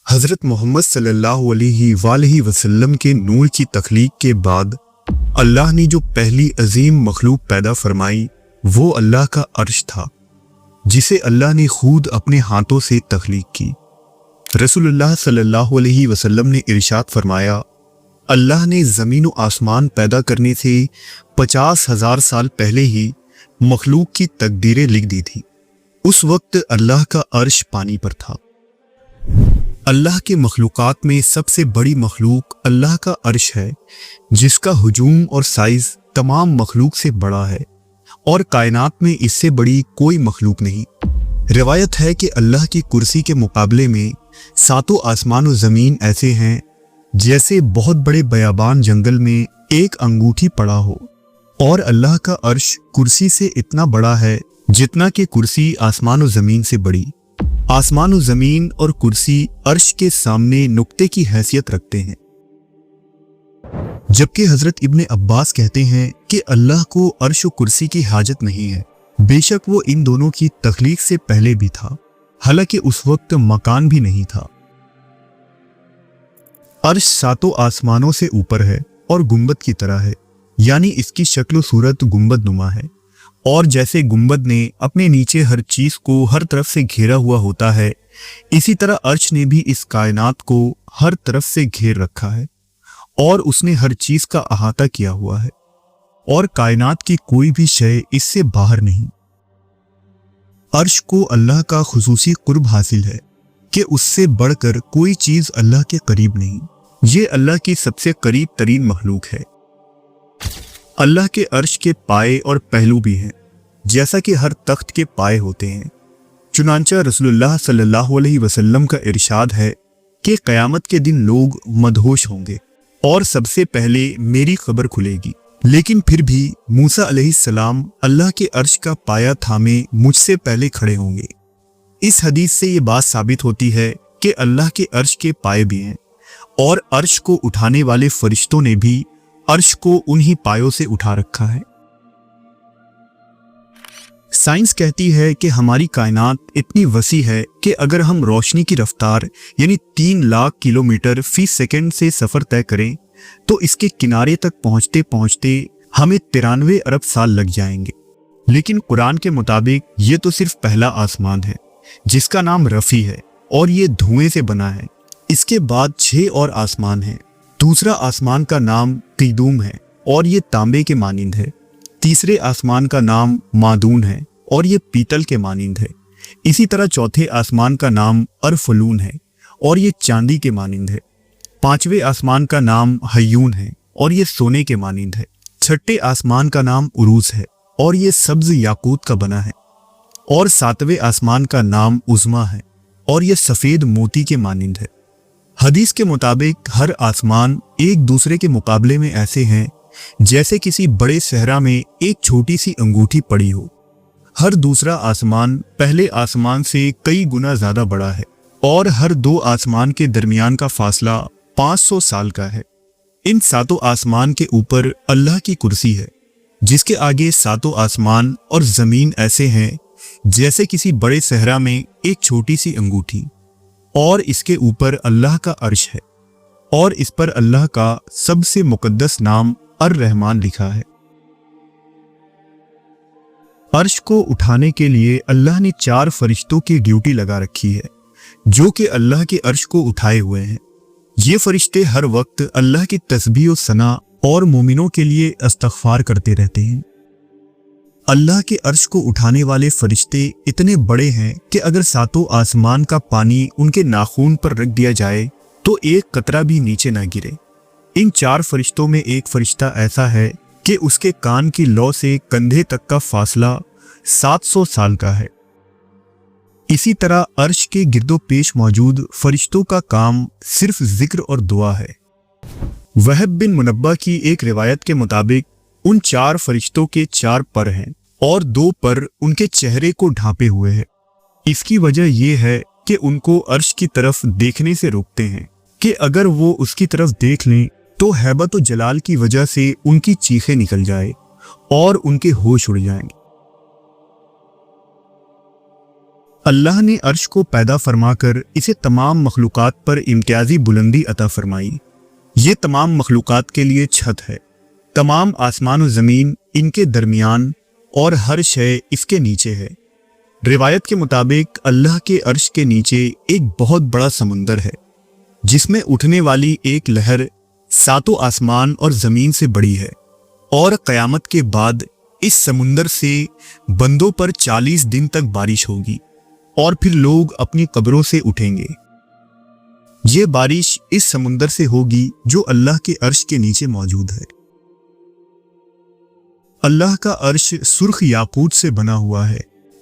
حضرت محمد صلی اللہ علیہ وآلہ وسلم کے نور کی تخلیق کے بعد اللہ نے جو پہلی عظیم مخلوق پیدا فرمائی وہ اللہ کا عرش تھا، جسے اللہ نے خود اپنے ہاتھوں سے تخلیق کی۔ رسول اللہ صلی اللہ علیہ وسلم نے ارشاد فرمایا، اللہ نے زمین و آسمان پیدا کرنے سے 50,000 سال پہلے ہی مخلوق کی تقدیریں لکھ دی تھی۔ اس وقت اللہ کا عرش پانی پر تھا۔ اللہ کے مخلوقات میں سب سے بڑی مخلوق اللہ کا عرش ہے، جس کا حجم اور سائز تمام مخلوق سے بڑا ہے، اور کائنات میں اس سے بڑی کوئی مخلوق نہیں۔ روایت ہے کہ اللہ کی کرسی کے مقابلے میں ساتوں آسمان و زمین ایسے ہیں جیسے بہت بڑے بیابان جنگل میں ایک انگوٹھی پڑا ہو، اور اللہ کا عرش کرسی سے اتنا بڑا ہے جتنا کہ کرسی آسمان و زمین سے بڑی۔ آسمان و زمین اور کرسی عرش کے سامنے نقطے کی حیثیت رکھتے ہیں، جبکہ حضرت ابن عباس کہتے ہیں کہ اللہ کو عرش و کرسی کی حاجت نہیں ہے، بے شک وہ ان دونوں کی تخلیق سے پہلے بھی تھا، حالانکہ اس وقت مکان بھی نہیں تھا۔ عرش ساتوں آسمانوں سے اوپر ہے اور گنبد کی طرح ہے، یعنی اس کی شکل و صورت گنبد نما ہے، اور جیسے گنبد نے اپنے نیچے ہر چیز کو ہر طرف سے گھیرا ہوا ہوتا ہے، اسی طرح عرش نے بھی اس کائنات کو ہر طرف سے گھیر رکھا ہے، اور اس نے ہر چیز کا احاطہ کیا ہوا ہے، اور کائنات کی کوئی بھی شے اس سے باہر نہیں۔ عرش کو اللہ کا خصوصی قرب حاصل ہے کہ اس سے بڑھ کر کوئی چیز اللہ کے قریب نہیں، یہ اللہ کی سب سے قریب ترین مخلوق ہے۔ اللہ کے عرش کے پائے اور پہلو بھی ہیں، جیسا کہ ہر تخت کے پائے ہوتے ہیں۔ چنانچہ رسول اللہ صلی اللہ علیہ وسلم کا ارشاد ہے کہ قیامت کے دن لوگ مدہوش ہوں گے اور سب سے پہلے میری قبر کھلے گی، لیکن پھر بھی موسیٰ علیہ السلام اللہ کے عرش کا پایا تھامے مجھ سے پہلے کھڑے ہوں گے۔ اس حدیث سے یہ بات ثابت ہوتی ہے کہ اللہ کے عرش کے پائے بھی ہیں، اور عرش کو اٹھانے والے فرشتوں نے بھی عرش کو انہی پایوں سے اٹھا رکھا ہے۔ سائنس کہتی ہے کہ ہماری کائنات اتنی وسیع ہے کہ اگر ہم روشنی کی رفتار یعنی 3 لاکھ کلومیٹر فی سیکنڈ سے سفر طے کریں تو اس کے کنارے تک پہنچتے پہنچتے ہمیں 93 ارب سال لگ جائیں گے، لیکن قرآن کے مطابق یہ تو صرف پہلا آسمان ہے جس کا نام رفیع ہے، اور یہ دھوئیں سے بنا ہے۔ اس کے بعد 6 اور آسمان ہیں۔ دوسرا آسمان کا نام قیدوم ہے اور یہ تانبے کے مانند ہے۔ تیسرے آسمان کا نام مادون ہے اور یہ پیتل کے مانند ہے۔ اسی طرح چوتھے آسمان کا نام ارفلون ہے اور یہ چاندی کے مانند ہے۔ 5ویں آسمان کا نام حیون ہے اور یہ سونے کے مانند ہے۔ 6ٹھے آسمان کا نام عروس ہے اور یہ سبز یاقوت کا بنا ہے، اور 7ویں آسمان کا نام عظما ہے اور یہ سفید موتی کے مانند ہے۔ حدیث کے مطابق ہر آسمان ایک دوسرے کے مقابلے میں ایسے ہیں جیسے کسی بڑے صحرا میں ایک چھوٹی سی انگوٹھی پڑی ہو۔ ہر دوسرا آسمان پہلے آسمان سے کئی گنا زیادہ بڑا ہے، اور ہر 2 آسمان کے درمیان کا فاصلہ 500 سال کا ہے۔ ان 7 آسمان کے اوپر اللہ کی کرسی ہے، جس کے آگے 7 آسمان اور زمین ایسے ہیں جیسے کسی بڑے صحرا میں ایک چھوٹی سی انگوٹھی، اور اس کے اوپر اللہ کا عرش ہے، اور اس پر اللہ کا سب سے مقدس نام الرحمن لکھا ہے۔ عرش کو اٹھانے کے لیے اللہ نے 4 فرشتوں کی ڈیوٹی لگا رکھی ہے، جو کہ اللہ کے عرش کو اٹھائے ہوئے ہیں۔ یہ فرشتے ہر وقت اللہ کی تسبیح و ثنا اور مومنوں کے لیے استغفار کرتے رہتے ہیں۔ اللہ کے عرش کو اٹھانے والے فرشتے اتنے بڑے ہیں کہ اگر 7 آسمان کا پانی ان کے ناخون پر رکھ دیا جائے تو ایک قطرہ بھی نیچے نہ گرے۔ ان 4 فرشتوں میں ایک فرشتہ ایسا ہے کہ اس کے کان کی لو سے کندھے تک کا فاصلہ 700 سال کا ہے۔ اسی طرح عرش کے گرد و پیش موجود فرشتوں کا کام صرف ذکر اور دعا ہے۔ وہب بن منبہ کی ایک روایت کے مطابق ان 4 فرشتوں کے 4 پر ہیں اور 2 پر ان کے چہرے کو ڈھانپے ہوئے ہیں۔ اس کی وجہ یہ ہے کہ ان کو عرش کی طرف دیکھنے سے روکتے ہیں کہ اگر وہ اس کی طرف دیکھ لیں تو ہیبت و جلال کی وجہ سے ان کی چیخیں نکل جائے اور ان کے ہوش اڑ جائیں گے۔ اللہ نے عرش کو پیدا فرما کر اسے تمام مخلوقات پر امتیازی بلندی عطا فرمائی۔ یہ تمام مخلوقات کے لیے چھت ہے۔ تمام آسمان و زمین ان کے درمیان اور ہر شے اس کے نیچے ہے۔ روایت کے مطابق اللہ کے عرش کے نیچے ایک بہت بڑا سمندر ہے جس میں اٹھنے والی ایک لہر ساتوں آسمان اور زمین سے بڑی ہے، اور قیامت کے بعد اس سمندر سے بندوں پر 40 دن تک بارش ہوگی اور پھر لوگ اپنی قبروں سے اٹھیں گے۔ یہ بارش اس سمندر سے ہوگی جو اللہ کے عرش کے نیچے موجود ہے۔ اللہ کا عرش سرخ یاقوت سے بنا ہوا ہے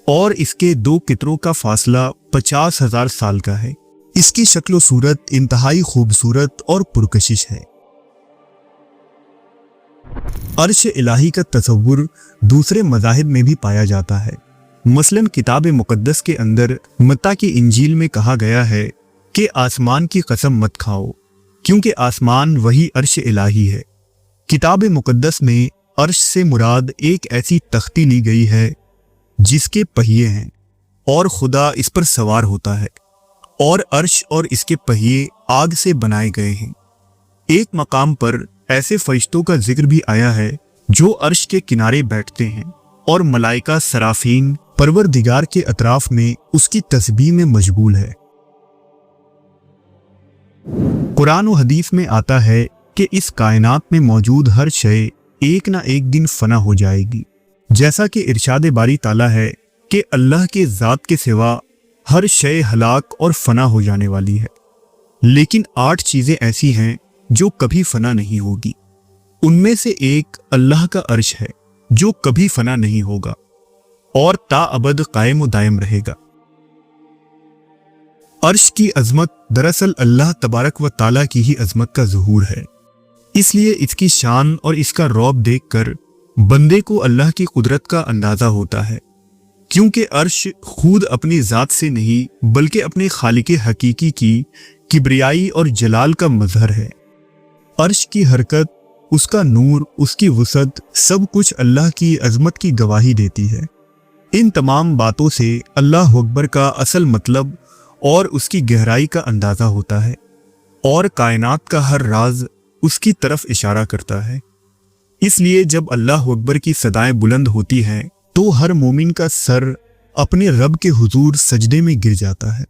اور اس کے 2 قطروں کا فاصلہ 50,000 سال کا ہے۔ اس کی شکل و صورت انتہائی خوبصورت اور پرکشش ہے۔ عرش الہی کا تصور دوسرے مذاہب میں بھی پایا جاتا ہے۔ مثلاً کتاب مقدس کے اندر متی کی انجیل میں کہا گیا ہے کہ آسمان کی قسم مت کھاؤ، کیونکہ آسمان وہی عرش الہی ہے۔ کتاب مقدس میں عرش سے مراد ایک ایسی تختی لی گئی ہے جس کے پہیے ہیں اور خدا اس پر سوار ہوتا ہے، اور عرش اور اس کے پہیے آگ سے بنائے گئے ہیں۔ ایک مقام پر ایسے فرشتوں کا ذکر بھی آیا ہے جو عرش کے کنارے بیٹھتے ہیں، اور ملائکہ سرافین پروردگار کے اطراف میں اس کی تسبیح میں مشغول ہے۔ قرآن و حدیث میں آتا ہے کہ اس کائنات میں موجود ہر شے ایک نہ ایک دن فنا ہو جائے گی، جیسا کہ ارشاد باری تعالیٰ ہے کہ اللہ کے ذات کے سوا ہر شے ہلاک اور فنا ہو جانے والی ہے، لیکن 8 چیزیں ایسی ہیں جو کبھی فنا نہیں ہوگی۔ ان میں سے ایک اللہ کا عرش ہے جو کبھی فنا نہیں ہوگا اور تا ابد قائم و دائم رہے گا۔ عرش کی عظمت دراصل اللہ تبارک و تعالیٰ کی ہی عظمت کا ظہور ہے، اس لیے اس کی شان اور اس کا رعب دیکھ کر بندے کو اللہ کی قدرت کا اندازہ ہوتا ہے، کیونکہ عرش خود اپنی ذات سے نہیں بلکہ اپنے خالق حقیقی کی کبریائی اور جلال کا مظہر ہے۔ عرش کی حرکت، اس کا نور، اس کی وسعت، سب کچھ اللہ کی عظمت کی گواہی دیتی ہے۔ ان تمام باتوں سے اللہ اکبر کا اصل مطلب اور اس کی گہرائی کا اندازہ ہوتا ہے، اور کائنات کا ہر راز اس کی طرف اشارہ کرتا ہے۔ اس لیے جب اللہ اکبر کی صدائیں بلند ہوتی ہیں تو ہر مومن کا سر اپنے رب کے حضور سجدے میں گر جاتا ہے۔